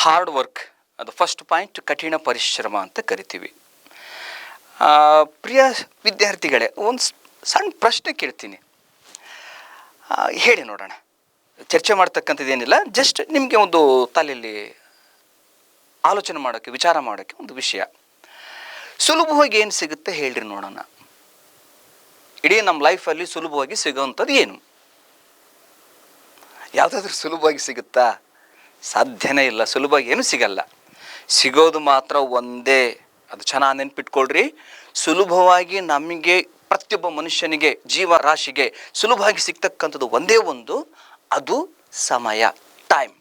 Hard work, ಅದು first point, ಕಠಿಣ ಪರಿಶ್ರಮ ಅಂತ ಕರಿತೀವಿ. ಪ್ರಿಯ ವಿದ್ಯಾರ್ಥಿಗಳೇ, ಒಂದು ಸಣ್ಣ ಪ್ರಶ್ನೆ ಕೇಳ್ತೀನಿ, ಹೇಳಿ ನೋಡೋಣ. ಚರ್ಚೆ ಮಾಡ್ತಕ್ಕಂಥದ್ದು ಏನಿಲ್ಲ, ಜಸ್ಟ್ ನಿಮಗೆ ಒಂದು ತಲೆಯಲ್ಲಿ ಆಲೋಚನೆ ಮಾಡೋಕ್ಕೆ, ವಿಚಾರ ಮಾಡೋಕ್ಕೆ ಒಂದು ವಿಷಯ. ಸುಲಭವಾಗಿ ಏನು ಸಿಗುತ್ತೆ ಹೇಳ್ರಿ ನೋಡೋಣ. ಇಡೀ ನಮ್ಮ ಲೈಫಲ್ಲಿ ಸುಲಭವಾಗಿ ಸಿಗೋವಂಥದ್ದು ಏನು? ಯಾವುದಾದ್ರೂ ಸುಲಭವಾಗಿ ಸಿಗುತ್ತಾ? ಸಾಧ್ಯನೇ ಇಲ್ಲ. ಸುಲಭವಾಗಿ ಏನು ಸಿಗಲ್ಲ. ಸಿಗೋದು ಮಾತ್ರ ಒಂದೇ, ಅದು ಚೆನ್ನಾಗಿ ನೆನ್ಪಿಟ್ಕೊಳ್ರಿ. ಸುಲಭವಾಗಿ ನಮಗೆ, ಪ್ರತಿಯೊಬ್ಬ ಮನುಷ್ಯನಿಗೆ, ಜೀವರಾಶಿಗೆ ಸುಲಭವಾಗಿ ಸಿಗ್ತಕ್ಕಂಥದ್ದು ಒಂದೇ ಒಂದು, ಅದು ಸಮಯ, ಟೈಮ್.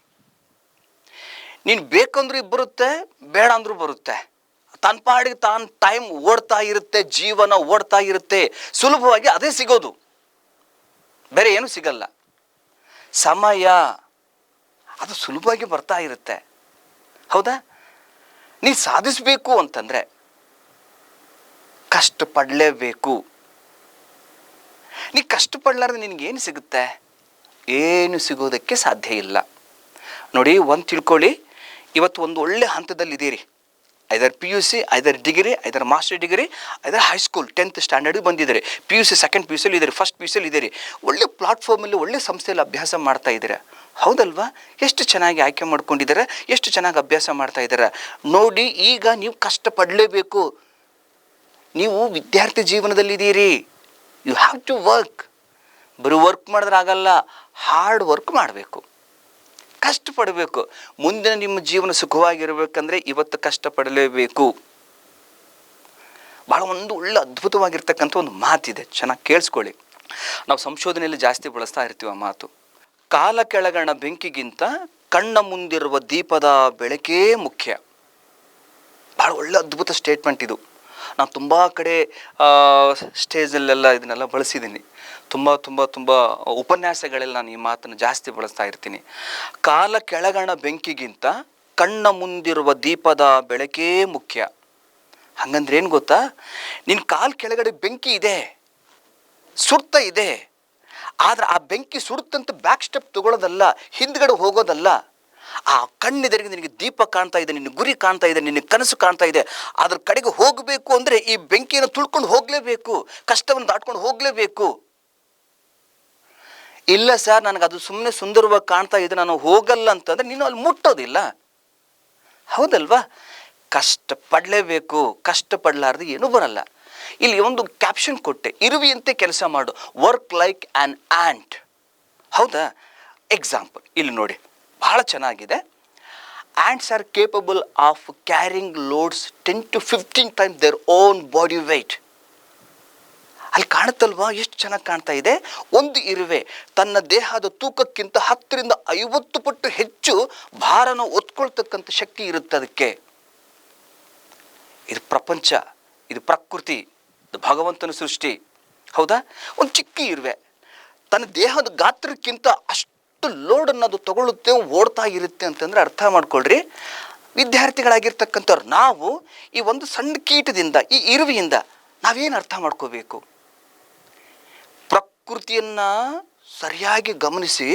ನೀನು ಬೇಕಂದ್ರೂ ಬರುತ್ತೆ, ಬೇಡ ಅಂದ್ರೂ ಬರುತ್ತೆ. ತನ್ನ ಪಾಡಿಗೆ ತಾನು ಟೈಮ್ ಓಡ್ತಾ ಇರುತ್ತೆ, ಜೀವನ ಓಡ್ತಾ ಇರುತ್ತೆ. ಸುಲಭವಾಗಿ ಅದೇ ಸಿಗೋದು, ಬೇರೆ ಏನು ಸಿಗಲ್ಲ. ಸಮಯ ಅದು ಸುಲಭವಾಗಿ ಬರ್ತಾ ಇರುತ್ತೆ, ಹೌದಾ? ನೀನು ಸಾಧಿಸಬೇಕು ಅಂತಂದರೆ ಕಷ್ಟಪಡಲೇಬೇಕು. ನೀ ಕಷ್ಟಪಡಲಾರ್ದೆ ನಿನಗೇನು ಸಿಗುತ್ತೆ? ಏನು ಸಿಗೋದಕ್ಕೆ ಸಾಧ್ಯ ಇಲ್ಲ. ನೋಡಿ, ಒಂದು ತಿಳ್ಕೊಳ್ಳಿ, ಇವತ್ತು ಒಂದು ಒಳ್ಳೆ ಹಂತದಲ್ಲಿದ್ದೀರಿ. ಐದರ್ PUC, ಐದರ್ ಡಿಗ್ರಿ, ಐದರ್ ಮಾಸ್ಟರ್ ಡಿಗ್ರಿ, ಐದರ್ ಹೈಸ್ಕೂಲ್ 10th ಸ್ಟ್ಯಾಂಡರ್ಡಿಗೆ ಬಂದಿದ್ದೀರಿ. PUC ಸೆಕೆಂಡ್ PUC ಇದ್ದೀರಿ, ಫಸ್ಟ್ PUC ಇದ್ದೀರಿ. ಒಳ್ಳೆ ಪ್ಲಾಟ್ಫಾರ್ಮಲ್ಲಿ, ಒಳ್ಳೆ ಸಂಸ್ಥೆಯಲ್ಲಿ ಅಭ್ಯಾಸ ಮಾಡ್ತಾ ಇದ್ದೀರಾ, ಹೌದಲ್ವಾ? ಎಷ್ಟು ಚೆನ್ನಾಗಿ ಆಯ್ಕೆ ಮಾಡ್ಕೊಂಡಿದ್ದೀರಾ, ಎಷ್ಟು ಚೆನ್ನಾಗಿ ಅಭ್ಯಾಸ ಮಾಡ್ತಾ ಇದ್ದೀರಾ. ನೋಡಿ, ಈಗ ನೀವು ಕಷ್ಟಪಡಲೇಬೇಕು. ನೀವು ವಿದ್ಯಾರ್ಥಿ ಜೀವನದಲ್ಲಿದ್ದೀರಿ. You have to work. ಬರೀ ವರ್ಕ್ ಮಾಡಿದ್ರೆ ಆಗಲ್ಲ, ಹಾರ್ಡ್ ವರ್ಕ್ ಮಾಡಬೇಕು, ಕಷ್ಟಪಡಬೇಕು. ಮುಂದಿನ ನಿಮ್ಮ ಜೀವನ ಸುಖವಾಗಿರಬೇಕಂದ್ರೆ ಇವತ್ತು ಕಷ್ಟಪಡಲೇಬೇಕು. ಭಾಳ ಒಂದು ಒಳ್ಳೆ ಅದ್ಭುತವಾಗಿರ್ತಕ್ಕಂಥ ಒಂದು ಮಾತಿದೆ, ಚೆನ್ನಾಗಿ ಕೇಳಿಸ್ಕೊಳ್ಳಿ. ನಾವು ಸಂಶೋಧನೆಯಲ್ಲಿ ಜಾಸ್ತಿ ಬಳಸ್ತಾ ಇರ್ತೀವಿ ಆ ಮಾತು. ಕಾಲ ಕೆಳಗಣ ಬೆಂಕಿಗಿಂತ ಕಣ್ಣ ಮುಂದಿರುವ ದೀಪದ ಬೆಳಕೇ ಮುಖ್ಯ. ಭಾಳ ಒಳ್ಳೆ ಅದ್ಭುತ ಸ್ಟೇಟ್ಮೆಂಟ್ ಇದು. ನಾನು ತುಂಬ ಕಡೆ ಸ್ಟೇಜಲ್ಲೆಲ್ಲ ಇದನ್ನೆಲ್ಲ ಬಳಸಿದ್ದೀನಿ. ತುಂಬ ಉಪನ್ಯಾಸಗಳಲ್ಲಿ ನಾನು ಈ ಮಾತನ್ನು ಜಾಸ್ತಿ ಬಳಸ್ತಾ ಇರ್ತೀನಿ. ಕಾಲ ಕೆಳಗಣ ಬೆಂಕಿಗಿಂತ ಕಣ್ಣ ಮುಂದಿರುವ ದೀಪದ ಬೆಳಕೇ ಮುಖ್ಯ. ಹಂಗಂದ್ರೆ ಏನು ಗೊತ್ತಾ? ನಿನ್ನ ಕಾಲ ಕೆಳಗಡೆ ಬೆಂಕಿ ಇದೆ, ಸುಡ್ತಾ ಇದೆ. ಆದರೆ ಆ ಬೆಂಕಿ ಸುಡುತ್ತಂತ ಬ್ಯಾಕ್ ಸ್ಟೆಪ್ ತಗೊಳ್ಳೋದಲ್ಲ, ಹಿಂದ್ಗಡೆ ಹೋಗೋದಲ್ಲ. ಆ ಕಣ್ಣೆದರಿಗೆ ನಿನಗೆ ದೀಪ ಕಾಣ್ತಾ ಇದೆ, ನಿನ್ನ ಗುರಿ ಕಾಣ್ತಾ ಇದೆ, ನಿನ್ನ ಕನಸು ಕಾಣ್ತಾ ಇದೆ. ಅದ್ರ ಕಡೆಗೆ ಹೋಗಬೇಕು ಅಂದರೆ ಈ ಬೆಂಕಿಯನ್ನು ತುಳ್ಕೊಂಡು ಹೋಗಲೇಬೇಕು, ಕಷ್ಟವನ್ನು ದಾಟ್ಕೊಂಡು ಹೋಗಲೇಬೇಕು. ಇಲ್ಲ ಸರ್, ನನಗದು ಸುಮ್ಮನೆ ಸುಂದರವಾಗಿ ಕಾಣ್ತಾ ಇದೆ, ನಾನು ಹೋಗಲ್ಲ ಅಂತಂದರೆ ನೀನು ಅಲ್ಲಿ ಮುಟ್ಟೋದಿಲ್ಲ, ಹೌದಲ್ವಾ? ಕಷ್ಟಪಡಲೇಬೇಕು. ಕಷ್ಟಪಡಲಾರ್ದು ಏನೂ ಬರಲ್ಲ. ಇಲ್ಲಿ ಒಂದು ಕ್ಯಾಪ್ಷನ್ ಕೊಟ್ಟೆ, ಇರುವಿಯಂತೆ ಕೆಲಸ ಮಾಡು, ವರ್ಕ್ ಲೈಕ್ ಆ್ಯನ್ ಆ್ಯಂಟ್. ಹೌದಾ? ಎಕ್ಸಾಂಪಲ್ ಇಲ್ಲಿ ನೋಡಿ, ಬಹಳ ಚೆನ್ನಾಗಿದೆ. Ants are capable of carrying loads 10 to 15 times their own body weight. ಅಲ್ಲಿ ಕಾಣುತ್ತಲ್ವಾ, ಎಷ್ಟು ಚೆನ್ನಾಗಿ ಕಾಣ್ತಾ ಇದೆ. ಒಂದು ಇರುವೆ ತನ್ನ ದೇಹದ ತೂಕಕ್ಕಿಂತ 10 ರಿಂದ 50 ಪಟ್ಟು ಹೆಚ್ಚು ಭಾರನ ಒತ್ಕೊಳ್ತಕ್ಕಂಥ ಶಕ್ತಿ ಇರುತ್ತೆ ಅದಕ್ಕೆ. ಇದು ಪ್ರಪಂಚ, ಇದು ಪ್ರಕೃತಿ, ಇದು ಭಗವಂತನ ಸೃಷ್ಟಿ, ಹೌದಾ? ಒಂದು ಚಿಕ್ಕ ಇರುವೆ ತನ್ನ ದೇಹದ ಗಾತ್ರಕ್ಕಿಂತ ಅಷ್ಟು ಲೋಡನ್ನು ಅದು ತಗೊಳ್ಳುತ್ತೆ, ಓಡ್ತಾ ಇರುತ್ತೆ ಅಂತಂದರೆ ಅರ್ಥ ಮಾಡ್ಕೊಳ್ರಿ. ವಿದ್ಯಾರ್ಥಿಗಳಾಗಿರ್ತಕ್ಕಂಥವ್ರು ನಾವು ಈ ಒಂದು ಸಣ್ಣ ಕೀಟದಿಂದ, ಈ ಇರುವೆಯಿಂದ ನಾವೇನು ಅರ್ಥ ಮಾಡ್ಕೋಬೇಕು? ಪ್ರಕೃತಿಯನ್ನು ಸರಿಯಾಗಿ ಗಮನಿಸಿ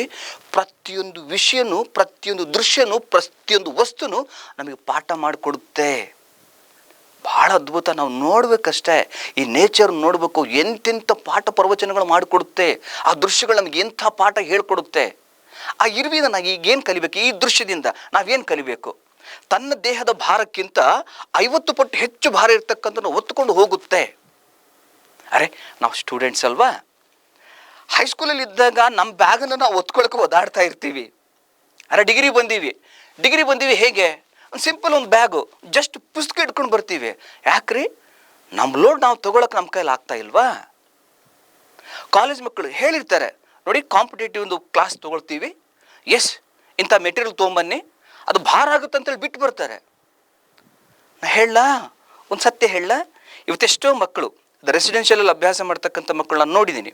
ಪ್ರತಿಯೊಂದು ವಿಷಯನೂ, ಪ್ರತಿಯೊಂದು ದೃಶ್ಯನೂ, ಪ್ರತಿಯೊಂದು ವಸ್ತುನೂ ನಮಗೆ ಪಾಠ ಮಾಡಿಕೊಡುತ್ತೆ. ಭಾಳ ಅದ್ಭುತ. ನಾವು ನೋಡಬೇಕಷ್ಟೇ, ಈ ನೇಚರ್ ನೋಡಬೇಕು. ಎಂತೆಂಥ ಪಾಠ ಪ್ರವಚನಗಳು ಮಾಡಿಕೊಡುತ್ತೆ. ಆ ದೃಶ್ಯಗಳು ನಮಗೆ ಎಂಥ ಪಾಠ ಹೇಳ್ಕೊಡುತ್ತೆ. ಆ ಇರುವಿನ ನಾವು ಈಗೇನು ಕಲಿಬೇಕು? ಈ ದೃಶ್ಯದಿಂದ ನಾವೇನು ಕಲಿಬೇಕು? ತನ್ನ ದೇಹದ ಭಾರಕ್ಕಿಂತ 50 ಪಟ್ಟು ಹೆಚ್ಚು ಭಾರ ಇರ್ತಕ್ಕಂಥ ಒತ್ತುಕೊಂಡು ಹೋಗುತ್ತೆ. ಅರೆ, ನಾವು ಸ್ಟೂಡೆಂಟ್ಸ್ ಅಲ್ವಾ? ಹೈಸ್ಕೂಲಲ್ಲಿ ಇದ್ದಾಗ ನಮ್ಮ ಬ್ಯಾಗನ್ನು ನಾವು ಒತ್ಕೊಳಕ್ಕೆ ಓದಾಡ್ತಾ ಇರ್ತೀವಿ. ಅರೆ, ಡಿಗ್ರಿ ಬಂದೀವಿ ಹೇಗೆ? ಒಂದು ಸಿಂಪಲ್ ಒಂದು ಬ್ಯಾಗು, ಜಸ್ಟ್ ಪುಸ್ತಕ ಇಟ್ಕೊಂಡು ಬರ್ತೀವಿ. ಯಾಕ್ರಿ? ನಮ್ಮ ಲೋಡ್ ನಾವು ತೊಗೊಳಕ್ಕೆ ನಮ್ಮ ಕೈಲಿ ಆಗ್ತಾ ಇಲ್ವಾ? ಕಾಲೇಜ್ ಮಕ್ಕಳು ಹೇಳಿರ್ತಾರೆ ನೋಡಿ, ಕಾಂಪಿಟೇಟಿವ್ ಒಂದು ಕ್ಲಾಸ್ ತೊಗೊಳ್ತೀವಿ, ಎಸ್ ಇಂಥ ಮೆಟೀರಿಯಲ್ ತೊಗೊಂಬನ್ನಿ, ಅದು ಭಾರ ಆಗುತ್ತೆ ಅಂತೇಳಿ ಬಿಟ್ಟು ಬರ್ತಾರೆ. ನಾ ಹೇಳಲಾ, ಒಂದು ಸತ್ಯ ಹೇಳಲಾ? ಇವತ್ತೆಷ್ಟೋ ಮಕ್ಕಳು ರೆಸಿಡೆನ್ಷಿಯಲಲ್ಲಿ ಅಭ್ಯಾಸ ಮಾಡ್ತಕ್ಕಂಥ ಮಕ್ಕಳು ನಾನು ನೋಡಿದ್ದೀನಿ.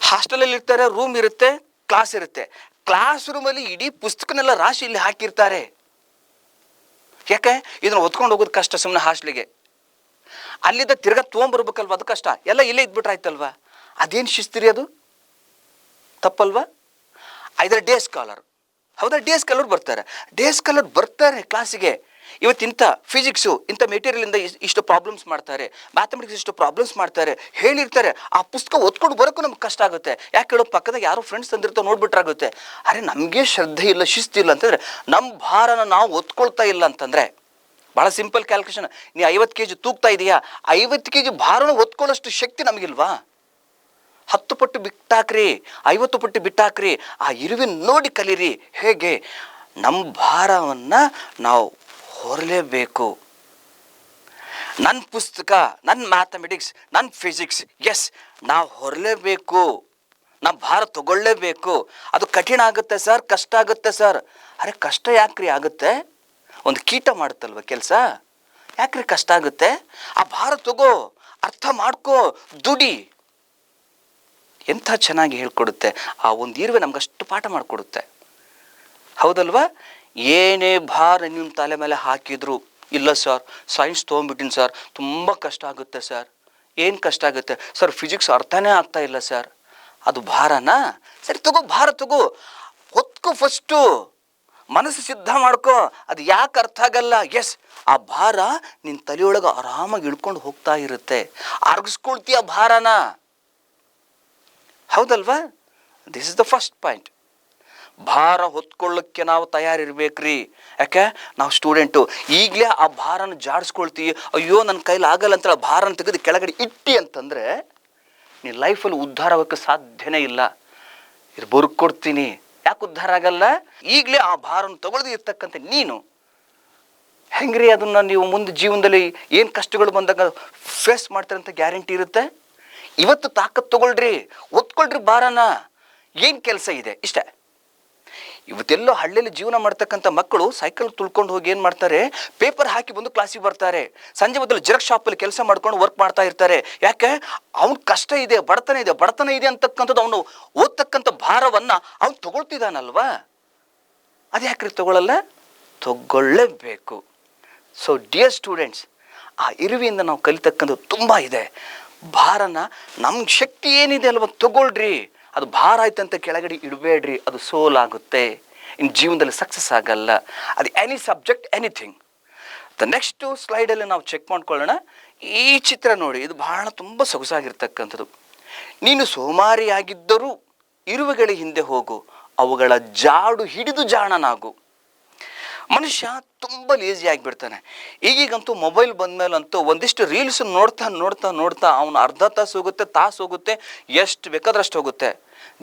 ಹಾಸ್ಟೆಲಲ್ಲಿ ಇರ್ತಾರೆ, ರೂಮ್ ಇರುತ್ತೆ, ಕ್ಲಾಸ್ ಇರುತ್ತೆ. ಕ್ಲಾಸ್ ರೂಮಲ್ಲಿ ಇಡೀ ಪುಸ್ತಕನೆಲ್ಲ ರಾಶಿ ಇಲ್ಲಿ ಹಾಕಿರ್ತಾರೆ. ಯಾಕೆ? ಇದನ್ನು ಹೊತ್ಕೊಂಡು ಹೋಗೋದು ಕಷ್ಟ ಸುಮ್ಮನೆ ಹಾಸ್ಟ್ಲಿಗೆ. ಅಲ್ಲಿದ್ದ ತಿರ್ಗಾ ತೊಗೊಂಬರ್ಬೇಕಲ್ವ, ಅದು ಕಷ್ಟ. ಎಲ್ಲ ಇಲ್ಲೇ ಇದ್ಬಿಟ್ರೆ ಆಯ್ತಲ್ವಾ? ಅದೇನು ಶಿಸ್ತಿರಿ? ಅದು ತಪ್ಪಲ್ವಾ? ಐದರ್ ಡೇ ಸ್ಕಾಲರ್, ಹೌದಾ? ಡೇ ಸ್ಕಾಲರ್ ಬರ್ತಾರೆ, ಡೇ ಸ್ಕಾಲರ್ ಬರ್ತಾರೆ ಕ್ಲಾಸಿಗೆ. ಇವತ್ತಿಂಥ ಫಿಸಿಕ್ಸು ಇಂಥ ಮೆಟೀರಿಯಲಿಂದ ಇಷ್ಟು ಪ್ರಾಬ್ಲಮ್ಸ್ ಮಾಡ್ತಾರೆ, ಮ್ಯಾಥಮೆಟಿಕ್ಸ್ ಇಷ್ಟು ಪ್ರಾಬ್ಲಮ್ಸ್ ಮಾಡ್ತಾರೆ ಹೇಳಿರ್ತಾರೆ. ಆ ಪುಸ್ತಕ ಓದ್ಕೊಂಡು ಬರೋಕ್ಕೂ ನಮ್ಗೆ ಕಷ್ಟ ಆಗುತ್ತೆ. ಯಾಕೆ ಹೇಳೋ, ಪಕ್ಕದಾಗ ಯಾರೋ ಫ್ರೆಂಡ್ಸ್ ತಂದಿರ್ತಾವೆ ನೋಡ್ಬಿಟ್ರಾಗುತ್ತೆ. ಅರೆ ನಮಗೆ ಶ್ರದ್ಧೆ ಇಲ್ಲ, ಶಿಸ್ತಿಲ್ಲ ಅಂತಂದರೆ, ನಮ್ಮ ಭಾರನ ನಾವು ಒತ್ಕೊಳ್ತಾ ಇಲ್ಲ ಅಂತಂದರೆ, ಭಾಳ ಸಿಂಪಲ್ ಕ್ಯಾಲ್ಕುಲೇಷನ್. ನೀ 50 kg ತೂಗ್ತಾ ಇದೆಯಾ, 50 kg ಭಾರನ ಒತ್ಕೊಳ್ಳೋಷ್ಟು ಶಕ್ತಿ ನಮಗಿಲ್ವಾ? 10 ಪಟ್ಟು ಬಿಟ್ಟಾಕ್ರಿ, 50 ಪಟ್ಟು ಬಿಟ್ಟಾಕ್ರಿ, ಆ ಇರುವಿನ ನೋಡಿ ಕಲೀರಿ. ಹೇಗೆ? ನಮ್ಮ ಭಾರವನ್ನು ನಾವು ಹೊರಲೇಬೇಕು. ನನ್ನ ಪುಸ್ತಕ, ನನ್ನ ಮ್ಯಾಥಮೆಟಿಕ್ಸ್, ನನ್ನ ಫಿಸಿಕ್ಸ್, ಎಸ್ ನಾವು ಹೊರಲೇಬೇಕು, ನಾವು ಭಾರ ತಗೊಳ್ಳೇಬೇಕು. ಅದು ಕಠಿಣ ಆಗುತ್ತೆ ಸರ್, ಕಷ್ಟ ಆಗುತ್ತೆ ಸರ್. ಅರೆ ಕಷ್ಟ ಯಾಕ್ರಿ ಆಗುತ್ತೆ? ಒಂದು ಕೀಟ ಮಾಡುತ್ತಲ್ವ ಕೆಲಸ, ಯಾಕ್ರಿ ಕಷ್ಟ ಆಗುತ್ತೆ? ಆ ಭಾರ ತಗೋ, ಅರ್ಥ ಮಾಡ್ಕೋ, ದುಡಿ. ಎಂಥ ಚೆನ್ನಾಗಿ ಹೇಳ್ಕೊಡುತ್ತೆ ಆ ಒಂದು ಇರುವೆ, ನಮಗಷ್ಟು ಪಾಠ ಮಾಡಿಕೊಡುತ್ತೆ. ಹೌದಲ್ವಾ? ಏನೇ ಭಾರ ನಿಮ್ಮ ತಲೆ ಮೇಲೆ ಹಾಕಿದ್ರು, ಇಲ್ಲ ಸರ್ ಸೈನ್ಸ್ ತೊಗೊಂಡ್ಬಿಟ್ಟಿನಿ ಸರ್, ತುಂಬ ಕಷ್ಟ ಆಗುತ್ತೆ ಸರ್. ಏನು ಕಷ್ಟ ಆಗುತ್ತೆ ಸರ್? ಫಿಸಿಕ್ಸ್ ಅರ್ಥನೇ ಆಗ್ತಾ ಇಲ್ಲ ಸರ್. ಅದು ಭಾರನಾ? ಸರಿ ತಗೋ, ಭಾರ ತಗೋ, ಹೊತ್ಕೋ, ಫಸ್ಟು ಮನಸ್ಸು ಸಿದ್ಧ ಮಾಡ್ಕೋ. ಅದು ಯಾಕೆ ಅರ್ಥ ಆಗಲ್ಲ? ಎಸ್, ಆ ಭಾರ ನಿನ್ನ ತಲೆಯೊಳಗೆ ಆರಾಮಾಗಿ ಇಳ್ಕೊಂಡು ಹೋಗ್ತಾ ಇರುತ್ತೆ. ಅರ್ಗಿಸ್ಕೊಳ್ತೀಯ ಭಾರನ. ಹೌದಲ್ವಾ? This is the first point. ಭಾರ ಹೊತ್ಕೊಳ್ಳೋಕ್ಕೆ ನಾವು ತಯಾರಿರ್ಬೇಕ್ರಿ. ಯಾಕೆ? ನಾವು ಸ್ಟೂಡೆಂಟು. ಈಗಲೇ ಆ ಭಾರನ ಜಾಡಿಸ್ಕೊಳ್ತೀವಿ, ಅಯ್ಯೋ ನನ್ನ ಕೈಲಿ ಆಗಲ್ಲ ಅಂತ ಭಾರನ ತೆಗೆದು ಕೆಳಗಡೆ ಇಟ್ಟಿ ಅಂತಂದರೆ ನೀನು ಲೈಫಲ್ಲಿ ಉದ್ಧಾರ ಆಗೋಕ್ಕೆ ಸಾಧ್ಯನೇ ಇಲ್ಲ. ಇದು ಬರ್ಕೊಡ್ತೀನಿ. ಯಾಕೆ ಉದ್ಧಾರ ಆಗಲ್ಲ? ಈಗಲೇ ಆ ಭಾರನ ತಗೊಳ್ದೇ ಇರ್ತಕ್ಕಂಥ ನೀನು ಹೆಂಗ್ರಿ ಅದನ್ನು ನೀವು ಮುಂದೆ ಜೀವನದಲ್ಲಿ ಏನು ಕಷ್ಟಗಳು ಬಂದಾಗ ಫೇಸ್ ಮಾಡ್ತಾರಂತ ಗ್ಯಾರಂಟಿ ಇರುತ್ತೆ? ಇವತ್ತು ತಾಕತ್ತು ತಗೊಳ್ರಿ, ಒತ್ಕೊಳ್ರಿ ಭಾರನ. ಏನು ಕೆಲಸ ಇದೆ? ಇಷ್ಟೇ. ಇವತ್ತೆಲ್ಲೋ ಹಳ್ಳಿಯಲ್ಲಿ ಜೀವನ ಮಾಡ್ತಕ್ಕಂಥ ಮಕ್ಕಳು ಸೈಕಲ್ ತುಳ್ಕೊಂಡು ಹೋಗಿ ಏನು ಮಾಡ್ತಾರೆ, ಪೇಪರ್ ಹಾಕಿ ಬಂದು ಕ್ಲಾಸಿಗೆ ಬರ್ತಾರೆ. ಸಂಜೆ ಮೊದಲು ಜೆರಾಕ್ಸ್ ಶಾಪಲ್ಲಿ ಕೆಲಸ ಮಾಡ್ಕೊಂಡು ವರ್ಕ್ ಮಾಡ್ತಾ ಇರ್ತಾರೆ. ಯಾಕೆ? ಅವ್ನ ಕಷ್ಟ ಇದೆ, ಬಡತನ ಇದೆ ಅಂತಕ್ಕಂಥದ್ದು ಅವನು ಓದ್ತಕ್ಕಂಥ ಭಾರವನ್ನು ಅವನು ತಗೊಳ್ತಿದ್ದಾನಲ್ವಾ? ಅದು ಯಾಕ್ರಿ ತಗೊಳ್ಳಲ್ಲ? ತಗೊಳ್ಳೇಬೇಕು. ಸೊ ಡಿಯರ್ ಸ್ಟೂಡೆಂಟ್ಸ್, ಆ ಇರುವಿಯಿಂದ ನಾವು ಕಲಿತಕ್ಕಂಥದ್ದು ತುಂಬ ಇದೆ. ಭಾರನ ನಮ್ಮ ಶಕ್ತಿ ಏನಿದೆ ಅಲ್ವ ತಗೊಳ್ರಿ. ಅದು ಭಾರ ಆಯ್ತಂತ ಕೆಳಗಡೆ ಇಡಬೇಡ್ರಿ, ಅದು ಸೋಲಾಗುತ್ತೆ. ಇನ್ನು ಜೀವನದಲ್ಲಿ ಸಕ್ಸಸ್ ಆಗಲ್ಲ. ಅದು any subject, anything. The next ಸ್ಲೈಡಲ್ಲಿ ನಾವು ಚೆಕ್ ಮಾಡ್ಕೊಳ್ಳೋಣ. ಈ ಚಿತ್ರ ನೋಡಿ, ಇದು ಬಹಳ ತುಂಬ ಸೊಗಸಾಗಿರ್ತಕ್ಕಂಥದ್ದು. ನೀನು ಸೋಮಾರಿಯಾಗಿದ್ದರೂ ಇರುವೆಗಳ ಹಿಂದೆ ಹೋಗು, ಅವುಗಳ ಜಾಡು ಹಿಡಿದು ಜಾಣನಾಗು. ಮನುಷ್ಯ ತುಂಬ ಲೇಜಿ ಆಗಿಬಿಡ್ತಾನೆ. ಈಗೀಗಂತೂ ಮೊಬೈಲ್ ಬಂದಮೇಲಂತೂ ಒಂದಿಷ್ಟು ರೀಲ್ಸ್ ನೋಡ್ತಾ ಅವನು ಅರ್ಧ ತಾಸು ಹೋಗುತ್ತೆ, ತಾಸು ಹೋಗುತ್ತೆ, ಎಷ್ಟು ಬೇಕಾದ್ರಷ್ಟು ಹೋಗುತ್ತೆ.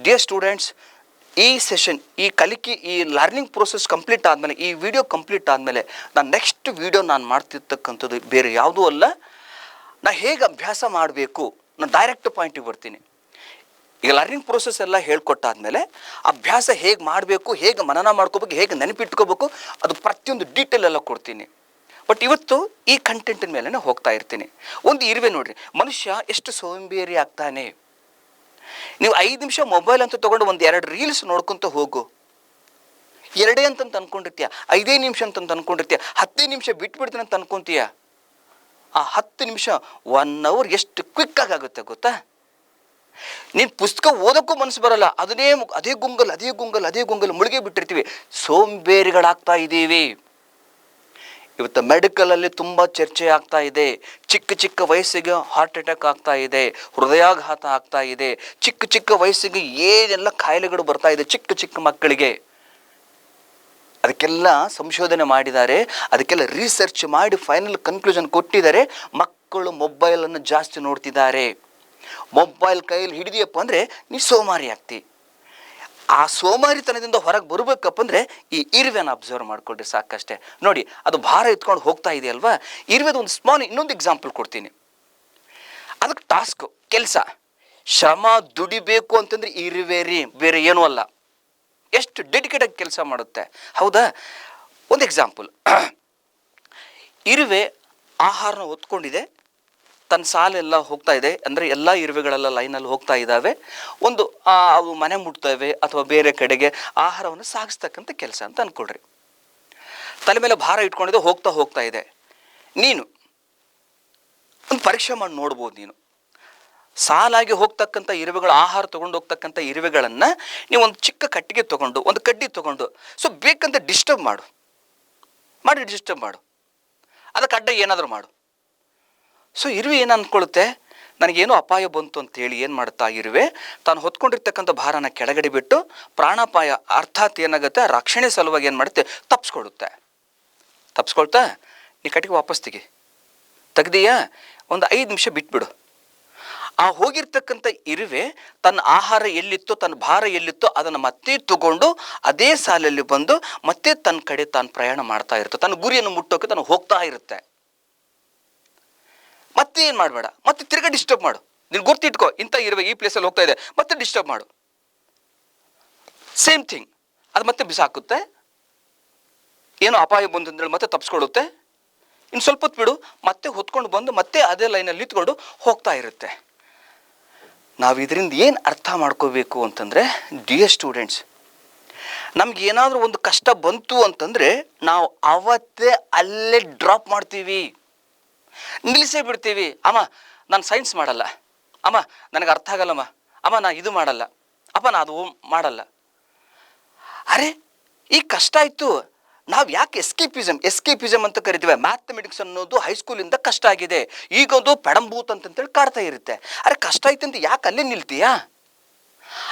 ಡಿಯರ್ ಸ್ಟೂಡೆಂಟ್ಸ್, ಈ ಸೆಷನ್, ಈ ಕಲಿಕೆ, ಈ ಲರ್ನಿಂಗ್ ಪ್ರೋಸೆಸ್ ಕಂಪ್ಲೀಟ್ ಆದಮೇಲೆ, ಈ ವಿಡಿಯೋ ಕಂಪ್ಲೀಟ್ ಆದಮೇಲೆ ನಾನು ನೆಕ್ಸ್ಟ್ ವಿಡಿಯೋ ನಾನು ಮಾಡ್ತಿರ್ತಕ್ಕಂಥದ್ದು ಬೇರೆ ಯಾವುದೂ ಅಲ್ಲ. ನಾನು ಹೇಗೆ ಅಭ್ಯಾಸ ಮಾಡಬೇಕು, ನಾನು ಡೈರೆಕ್ಟ್ ಪಾಯಿಂಟಿಗೆ ಬರ್ತೀನಿ. ಈಗ ಲರ್ನಿಂಗ್ ಪ್ರೋಸೆಸ್ ಎಲ್ಲ ಹೇಳ್ಕೊಟ್ಟಾದ್ಮೇಲೆ ಅಭ್ಯಾಸ ಹೇಗೆ ಮಾಡಬೇಕು, ಹೇಗೆ ಮನನ ಮಾಡ್ಕೋಬೇಕು, ಹೇಗೆ ನೆನಪಿಟ್ಕೋಬೇಕು, ಅದು ಪ್ರತಿಯೊಂದು ಡೀಟೇಲ್ ಎಲ್ಲ ಕೊಡ್ತೀನಿ. ಬಟ್ ಇವತ್ತು ಈ ಕಂಟೆಂಟಿನ ಮೇಲೆ ಹೋಗ್ತಾ ಇರ್ತೀನಿ. ಒಂದು ಇರುವೆ ನೋಡ್ರಿ, ಮನುಷ್ಯ ಎಷ್ಟು ಸೋಂಬೇರಿ ಆಗ್ತಾನೆ. ನೀವು 5 ನಿಮಿಷ ಮೊಬೈಲ್ ಅಂತ ತೊಗೊಂಡು 1-2 ರೀಲ್ಸ್ ನೋಡ್ಕೊತ ಹೋಗು. 2 ಅಂತಂತ ಅನ್ಕೊಂಡಿರ್ತೀಯ, 5 ನಿಮಿಷ ಅಂತಂತ ಅನ್ಕೊಂಡಿರ್ತೀಯ, 10 ನಿಮಿಷ ಬಿಟ್ಬಿಡ್ತೀನಿ ಅಂತ ಅನ್ಕೊಂತೀಯ. ಆ 10 ನಿಮಿಷ 1 ಅವರ್ ಎಷ್ಟು ಕ್ವಿಕ್ಕಾಗಿ ಆಗುತ್ತೆ ಗೊತ್ತಾ? ನೀನು ಪುಸ್ತಕ ಓದೋಕ್ಕೂ ಮನಸ್ಸು ಬರಲ್ಲ. ಅದೇ ಗುಂಗಲ್ ಮುಳುಗೇ ಬಿಟ್ಟಿರ್ತೀವಿ. ಸೋಂಬೇರಿಗಳಾಗ್ತಾ ಇದ್ದೀವಿ. ಇವತ್ತು ಮೆಡಿಕಲಲ್ಲಿ ತುಂಬ ಚರ್ಚೆ ಆಗ್ತಾ ಇದೆ. ಚಿಕ್ಕ ವಯಸ್ಸಿಗೆ ಹಾರ್ಟ್ ಅಟ್ಯಾಕ್ ಆಗ್ತಾ ಇದೆ, ಹೃದಯಾಘಾತ ಆಗ್ತಾ ಇದೆ. ಚಿಕ್ಕ ವಯಸ್ಸಿಗೆ ಏನೆಲ್ಲ ಕಾಯಿಲೆಗಳು ಬರ್ತಾ ಇದೆ ಚಿಕ್ಕ ಮಕ್ಕಳಿಗೆ. ಅದಕ್ಕೆಲ್ಲ ಸಂಶೋಧನೆ ಮಾಡಿದ್ದಾರೆ, ಅದಕ್ಕೆಲ್ಲ ರಿಸರ್ಚ್ ಮಾಡಿ ಫೈನಲ್ ಕನ್ಕ್ಲೂಷನ್ ಕೊಟ್ಟಿದ್ದಾರೆ. ಮಕ್ಕಳು ಮೊಬೈಲನ್ನು ಜಾಸ್ತಿ ನೋಡ್ತಿದ್ದಾರೆ. ಮೊಬೈಲ್ ಕೈಯಲ್ಲಿ ಹಿಡಿದಿಯಪ್ಪ ಅಂದರೆ ನೀ ಸೋಮಾರಿ ಆಗ್ತಿ. ಆ ಸೋಮಾರಿತನದಿಂದ ಹೊರಗೆ ಬರಬೇಕಪ್ಪ ಅಂದರೆ ಈ ಇರುವೆನ ಅಬ್ಸರ್ವ್ ಮಾಡ್ಕೊಳ್ರಿ, ಸಾಕಷ್ಟೇ. ನೋಡಿ, ಅದು ಭಾರ ಎತ್ಕೊಂಡು ಹೋಗ್ತಾ ಇದೆಯಲ್ವಾ? ಇರುವೆದು ಒಂದು ಸ್ಮಾಲ್ ಇನ್ನೊಂದು ಎಕ್ಸಾಂಪಲ್ ಕೊಡ್ತೀನಿ. ಅದಕ್ಕೆ ಟಾಸ್ಕು, ಕೆಲಸ, ಶ್ರಮ ದುಡಿಬೇಕು ಅಂತಂದರೆ ಇರುವೆ ರೀ, ಬೇರೆ ಏನೂ ಅಲ್ಲ. ಎಷ್ಟು ಡೆಡಿಕೇಟಾಗಿ ಕೆಲಸ ಮಾಡುತ್ತೆ, ಹೌದಾ? ಒಂದು ಎಕ್ಸಾಂಪಲ್, ಇರುವೆ ಆಹಾರನ ಹೊತ್ಕೊಂಡಿದೆ, ತನ್ನ ಸಾಲೆಲ್ಲ ಹೋಗ್ತಾ ಇದೆ. ಅಂದರೆ ಎಲ್ಲ ಇರುವೆಗಳೆಲ್ಲ ಲೈನಲ್ಲಿ ಹೋಗ್ತಾ ಇದ್ದಾವೆ. ಒಂದು ಅವು ಮನೆ ಮುಟ್ತವೆ ಅಥವಾ ಬೇರೆ ಕಡೆಗೆ ಆಹಾರವನ್ನು ಸಾಗಿಸ್ತಕ್ಕಂಥ ಕೆಲಸ ಅಂತ ಅಂದ್ಕೊಳ್ರಿ. ತಲೆ ಮೇಲೆ ಭಾರ ಇಟ್ಕೊಂಡಿದೆ, ಹೋಗ್ತಾ ಇದೆ. ನೀನು ಒಂದು ಪರೀಕ್ಷೆ ಮಾಡಿ ನೋಡ್ಬೋದು. ನೀನು ಸಾಲಾಗಿ ಹೋಗ್ತಕ್ಕಂಥ ಇರುವೆಗಳು, ಆಹಾರ ತೊಗೊಂಡು ಹೋಗ್ತಕ್ಕಂಥ ಇರುವೆಗಳನ್ನು ನೀವು ಒಂದು ಚಿಕ್ಕ ಕಟ್ಟಿಗೆ ತೊಗೊಂಡು, ಒಂದು ಕಡ್ಡಿ ತೊಗೊಂಡು, ಸೊ ಬೇಕಂತ ಡಿಸ್ಟರ್ಬ್ ಮಾಡು, ಅದಕ್ಕೆ ಅಡ್ಡ ಏನಾದರೂ ಮಾಡು. ಸೊ ಇರುವೆ ಏನು ಅಂದ್ಕೊಳ್ಳುತ್ತೆ, ನನಗೇನೋ ಅಪಾಯ ಬಂತು ಅಂತೇಳಿ ಏನು ಮಾಡ್ತಾ ಇರುವೆ, ತಾನು ಹೊತ್ಕೊಂಡಿರ್ತಕ್ಕಂಥ ಭಾರನ ಕೆಳಗಡೆ ಬಿಟ್ಟು ಪ್ರಾಣಾಪಾಯ ಅರ್ಥಾತ್ ಏನಾಗುತ್ತೆ, ರಕ್ಷಣೆ ಸಲುವಾಗಿ ಏನು ಮಾಡುತ್ತೆ, ತಪ್ಪಿಸ್ಕೊಳ್ತಾ ನೀ ಕಟ್ಟಿಗೆ ವಾಪಸ್ ತೆಗ್ದೀಯಾ, ಒಂದು 5 ನಿಮಿಷ ಬಿಟ್ಬಿಡು. ಆ ಹೋಗಿರ್ತಕ್ಕಂಥ ಇರುವೆ ತನ್ನ ಆಹಾರ ಎಲ್ಲಿತ್ತೋ, ತನ್ನ ಭಾರ ಎಲ್ಲಿತ್ತೋ ಅದನ್ನು ಮತ್ತೆ ತಗೊಂಡು ಅದೇ ಸಾಲಲ್ಲಿ ಬಂದು ಮತ್ತೆ ತನ್ನ ಕಡೆ ತಾನು ಪ್ರಯಾಣ ಮಾಡ್ತಾ ಇರುತ್ತೆ, ತನ್ನ ಗುರಿಯನ್ನು ಮುಟ್ಟೋಕೆ ತಾನು ಹೋಗ್ತಾ ಇರುತ್ತೆ. ಮತ್ತೆ ಏನು ಮಾಡಬೇಡ, ಮತ್ತೆ ತಿರ್ಗಾ ಡಿಸ್ಟರ್ಬ್ ಮಾಡು. ನೀನು ಗುರ್ತಿಟ್ಕೋ, ಇಂಥ ಇರುವೆ ಈ ಪ್ಲೇಸಲ್ಲಿ ಹೋಗ್ತಾ ಇದೆ, ಮತ್ತೆ ಡಿಸ್ಟರ್ಬ್ ಮಾಡು. ಸೇಮ್ ಥಿಂಗ್, ಅದು ಮತ್ತೆ ಬಿಸಾಕುತ್ತೆ. ಏನೋ ಅಪಾಯ ಬಂದು ಅಂತೇಳಿ ಮತ್ತೆ ತಪ್ಪಿಸ್ಕೊಡುತ್ತೆ. ಇನ್ನು ಸ್ವಲ್ಪ ಹೊತ್ತು ಬಿಡು, ಮತ್ತೆ ಹೊತ್ಕೊಂಡು ಬಂದು ಮತ್ತೆ ಅದೇ ಲೈನಲ್ಲಿ ನಿಂತ್ಕೊಂಡು ಹೋಗ್ತಾ ಇರುತ್ತೆ. ನಾವು ಇದರಿಂದ ಏನು ಅರ್ಥ ಮಾಡ್ಕೋಬೇಕು ಅಂತಂದರೆ, ಡಿಯರ್ ಸ್ಟೂಡೆಂಟ್ಸ್, ನಮ್ಗೆ ಏನಾದರೂ ಒಂದು ಕಷ್ಟ ಬಂತು ಅಂತಂದರೆ ನಾವು ಅವತ್ತೇ ಅಲ್ಲೇ ಡ್ರಾಪ್ ಮಾಡ್ತೀವಿ, ನಿಲ್ಲಿಸೇ ಬಿಡ್ತೀವಿ. ಅಮ್ಮ ನಾನು ಸೈನ್ಸ್ ಮಾಡಲ್ಲ, ಅಮ್ಮ ನನಗೆ ಅರ್ಥ ಆಗಲ್ಲಮ್ಮ, ಅಮ್ಮ ನಾ ಇದು ಮಾಡಲ್ಲ, ಅಪ್ಪ ನಾ ಅದು ಮಾಡಲ್ಲ. ಅರೆ ಈ ಕಷ್ಟ ಆಯಿತು, ನಾವು ಯಾಕೆ ಎಸ್ಕೇಪಿಸಮ್ ಅಂತ ಕರಿತೀವಿ. ಮ್ಯಾಥಮೆಟಿಕ್ಸ್ ಅನ್ನೋದು ಹೈಸ್ಕೂಲಿಂದ ಕಷ್ಟ ಆಗಿದೆ, ಈಗೊಂದು ಪೆಡಂಬೂತ್ ಅಂತೇಳಿ ಕಾಡ್ತಾ ಇರುತ್ತೆ. ಅರೆ ಕಷ್ಟ ಆಯ್ತು ಅಂತ ಯಾಕೆ ಅಲ್ಲೇ ನಿಲ್ತೀಯಾ,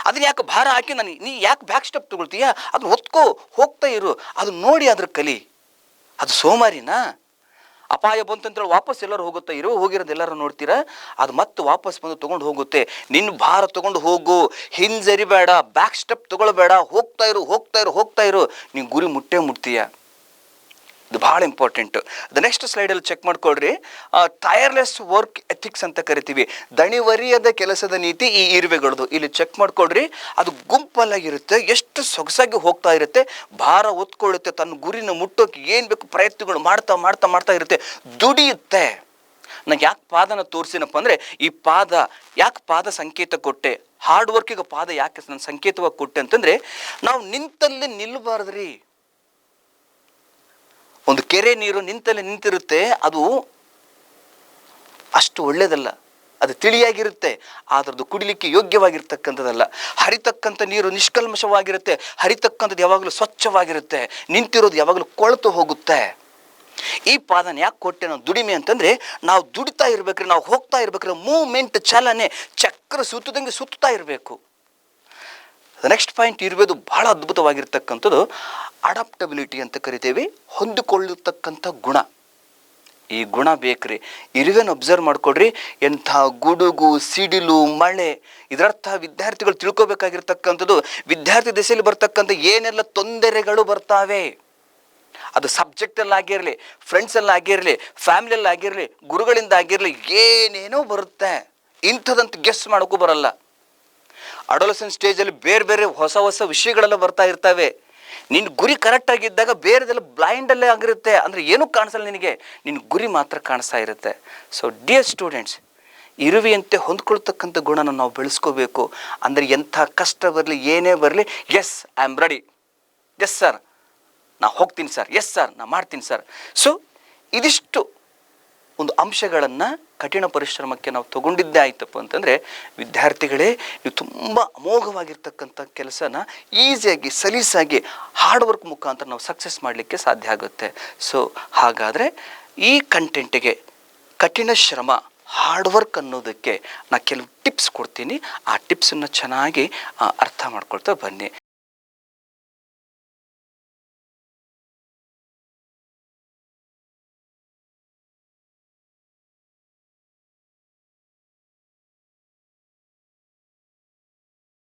ಅದನ್ನ ಯಾಕೆ ಭಾರ ಹಾಕಿ ನೀ ಯಾಕೆ ಬ್ಯಾಕ್ ಸ್ಟೆಪ್ ತಗೊಳ್ತೀಯಾ, ಅದನ್ನ ಹೊತ್ಕೋ, ಹೋಗ್ತಾ ಇರು, ಅದು ನೋಡಿ ಅದ್ರ ಕಲಿ. ಅದು ಸೋಮಾರಿನಾ? ಅಪಾಯ ಬಂತಂತೇಳಿ ವಾಪಸ್ ಎಲ್ಲರೂ ಹೋಗುತ್ತಾ, ಹೋಗಿರೋದು ಎಲ್ಲರೂ ನೋಡ್ತೀರಾ, ಅದು ಮತ್ತೆ ವಾಪಸ್ ಬಂದು ತೊಗೊಂಡು ಹೋಗುತ್ತೆ. ನಿನ್ನ ಭಾರ ತೊಗೊಂಡು ಹೋಗು, ಹಿಂಜರಿಬೇಡ, ಬ್ಯಾಕ್ ಸ್ಟೆಪ್ ತೊಗೊಳ್ಬೇಡ, ಹೋಗ್ತಾ ಇರು, ನೀವು ಗುರಿ ಮುಟ್ತೀಯ. ಇದು ಭಾಳ ಇಂಪಾರ್ಟೆಂಟು. ಅದು ನೆಕ್ಸ್ಟ್ ಸ್ಲೈಡಲ್ಲಿ ಚೆಕ್ ಮಾಡ್ಕೊಳ್ರಿ. ಟೈರ್ಲೆಸ್ ವರ್ಕ್ ಎಥಿಕ್ಸ್ ಅಂತ ಕರಿತೀವಿ, ದಣಿವರಿಯದ ಕೆಲಸದ ನೀತಿ ಈ ಇರುವೆಗಳದು. ಇಲ್ಲಿ ಚೆಕ್ ಮಾಡ್ಕೊಳ್ರಿ, ಅದು ಗುಂಪಲ್ಲಾಗಿರುತ್ತೆ, ಎಷ್ಟು ಸೊಗಸಾಗಿ ಹೋಗ್ತಾ ಇರುತ್ತೆ, ಭಾರ ಹೊತ್ಕೊಳ್ಳುತ್ತೆ, ತನ್ನ ಗುರಿನ ಮುಟ್ಟೋಕೆ ಏನು ಬೇಕು ಪ್ರಯತ್ನಗಳು ಮಾಡ್ತಾ ಇರುತ್ತೆ, ದುಡಿಯುತ್ತೆ. ನಂಗೆ ಯಾಕೆ ಪಾದನ ತೋರಿಸಿನಪ್ಪ ಅಂದರೆ, ಈ ಪಾದ ಯಾಕೆ ಪಾದ ಸಂಕೇತ ಕೊಟ್ಟೆ, ಹಾರ್ಡ್ ವರ್ಕಿಗೆ ಪಾದ ಯಾಕೆ ನಾನು ಸಂಕೇತವಾಗಿ ಕೊಟ್ಟೆ ಅಂತಂದರೆ, ನಾವು ನಿಂತಲ್ಲಿ ನಿಲ್ಲಬಾರ್ದ್ರಿ. ಒಂದು ಕೆರೆ ನೀರು ನಿಂತಿರುತ್ತೆ, ಅದು ಅಷ್ಟು ಒಳ್ಳೆಯದಲ್ಲ, ಅದು ತಿಳಿಯಾಗಿರುತ್ತೆ, ಅದರದ್ದು ಕುಡಿಲಿಕ್ಕೆ ಯೋಗ್ಯವಾಗಿರ್ತಕ್ಕಂಥದ್ದಲ್ಲ. ಹರಿತಕ್ಕಂಥ ನೀರು ನಿಷ್ಕಲ್ಮಶವಾಗಿರುತ್ತೆ, ಹರಿತಕ್ಕಂಥದ್ದು ಯಾವಾಗಲೂ ಸ್ವಚ್ಛವಾಗಿರುತ್ತೆ, ನಿಂತಿರೋದು ಯಾವಾಗಲೂ ಕೊಳೆತು ಹೋಗುತ್ತೆ. ಈ ಪಾದನ ಯಾಕೆ ಕೊಟ್ಟೆ ನಾವು ದುಡಿಮೆ ಅಂತಂದರೆ, ನಾವು ದುಡಿತಾ ಇರ್ಬೇಕ್ರಿ, ನಾವು ಹೋಗ್ತಾ ಇರ್ಬೇಕ್ರಿ, ಮೂವ್ಮೆಂಟ್ ಚಾಲನೆ ಚಕ್ರ ಸುತ್ತದಂಗೆ ಸುತ್ತಾ ಇರಬೇಕು. ನೆಕ್ಸ್ಟ್ ಪಾಯಿಂಟ್ ಇರುವುದು ಬಹಳ ಅದ್ಭುತವಾಗಿರ್ತಕ್ಕಂಥದ್ದು ಅಡಾಪ್ಟಬಿಲಿಟಿ ಅಂತ ಕರಿತೇವೆ, ಹೊಂದಿಕೊಳ್ಳತಕ್ಕಂಥ ಗುಣ. ಈ ಗುಣ ಬೇಕ್ರಿ. ಇರುವೆನ ಅಬ್ಸರ್ವ್ ಮಾಡ್ಕೊಡ್ರಿ, ಎಂಥ ಗುಡುಗು ಸಿಡಿಲು ಮಳೆ, ಇದರರ್ಥ ವಿದ್ಯಾರ್ಥಿಗಳು ತಿಳ್ಕೊಬೇಕಾಗಿರ್ತಕ್ಕಂಥದ್ದು, ವಿದ್ಯಾರ್ಥಿ ದೆಸೆಯಲ್ಲಿ ಬರ್ತಕ್ಕಂಥ ಏನೆಲ್ಲ ತೊಂದರೆಗಳು ಬರ್ತಾವೆ, ಅದು ಸಬ್ಜೆಕ್ಟಲ್ಲಿ ಆಗಿರಲಿ, ಫ್ರೆಂಡ್ಸಲ್ಲಿ ಆಗಿರಲಿ, ಫ್ಯಾಮಿಲಿಯಲ್ಲಿ ಆಗಿರಲಿ, ಗುರುಗಳಿಂದ ಆಗಿರಲಿ, ಏನೇನೋ ಬರುತ್ತೆ. ಇಂಥದಂತ ಗೆಸ್ ಮಾಡೋಕ್ಕೂ ಬರಲ್ಲ. ಅಡೋಲಸೆನ್ಸ್ ಸ್ಟೇಜಲ್ಲಿ ಬೇರೆ ಹೊಸ ವಿಷಯಗಳೆಲ್ಲ ಬರ್ತಾ ಇರ್ತವೆ. ನಿನ್ನ ಗುರಿ ಕರೆಕ್ಟಾಗಿದ್ದಾಗ ಬೇರೆದೆಲ್ಲ ಬ್ಲೈಂಡಲ್ಲೇ ಆಗಿರುತ್ತೆ, ಅಂದರೆ ಏನೂ ಕಾಣಿಸಲ್ಲ ನಿನಗೆ, ನಿನ್ನ ಗುರಿ ಮಾತ್ರ ಕಾಣಿಸ್ತಾ ಇರುತ್ತೆ. ಸೊ ಡಿಯರ್ ಸ್ಟೂಡೆಂಟ್ಸ್, ಇರುವೆಯಂತೆ ಹೊಂದ್ಕೊಳ್ತಕ್ಕಂಥ ಗುಣನ ನಾವು ಬೆಳೆಸ್ಕೋಬೇಕು. ಅಂದರೆ ಎಂಥ ಕಷ್ಟ ಬರಲಿ, ಏನೇ ಬರಲಿ, yes I am ready, yes sir ನಾ ಹೋಗ್ತೀನಿ ಸರ್, ಎಸ್ ಸರ್ ನಾ ಮಾಡ್ತೀನಿ ಸರ್. ಸೊ ಇದಿಷ್ಟು ಒಂದು ಅಂಶಗಳನ್ನು ಕಠಿಣ ಪರಿಶ್ರಮಕ್ಕೆ ನಾವು ತಗೊಂಡಿದ್ದೇ ಆಯ್ತಪ್ಪ ಅಂತಂದರೆ, ವಿದ್ಯಾರ್ಥಿಗಳೇ ನೀವು ತುಂಬ ಅಮೋಘವಾಗಿರ್ತಕ್ಕಂಥ ಕೆಲಸನ ಈಸಿಯಾಗಿ ಸಲೀಸಾಗಿ ಹಾರ್ಡ್ ವರ್ಕ್ ಮುಖಾಂತರ ನಾವು ಸಕ್ಸಸ್ ಮಾಡಲಿಕ್ಕೆ ಸಾಧ್ಯ ಆಗುತ್ತೆ. ಸೊ ಹಾಗಾದರೆ ಈ ಕಂಟೆಂಟಿಗೆ ಕಠಿಣ ಶ್ರಮ, ಹಾರ್ಡ್ ವರ್ಕ್ ಅನ್ನೋದಕ್ಕೆ ನಾನು ಕೆಲವು ಟಿಪ್ಸ್ ಕೊಡ್ತೀನಿ, ಆ ಟಿಪ್ಸನ್ನು ಚೆನ್ನಾಗಿ ಅರ್ಥ ಮಾಡ್ಕೊಳ್ತಾ ಬನ್ನಿ.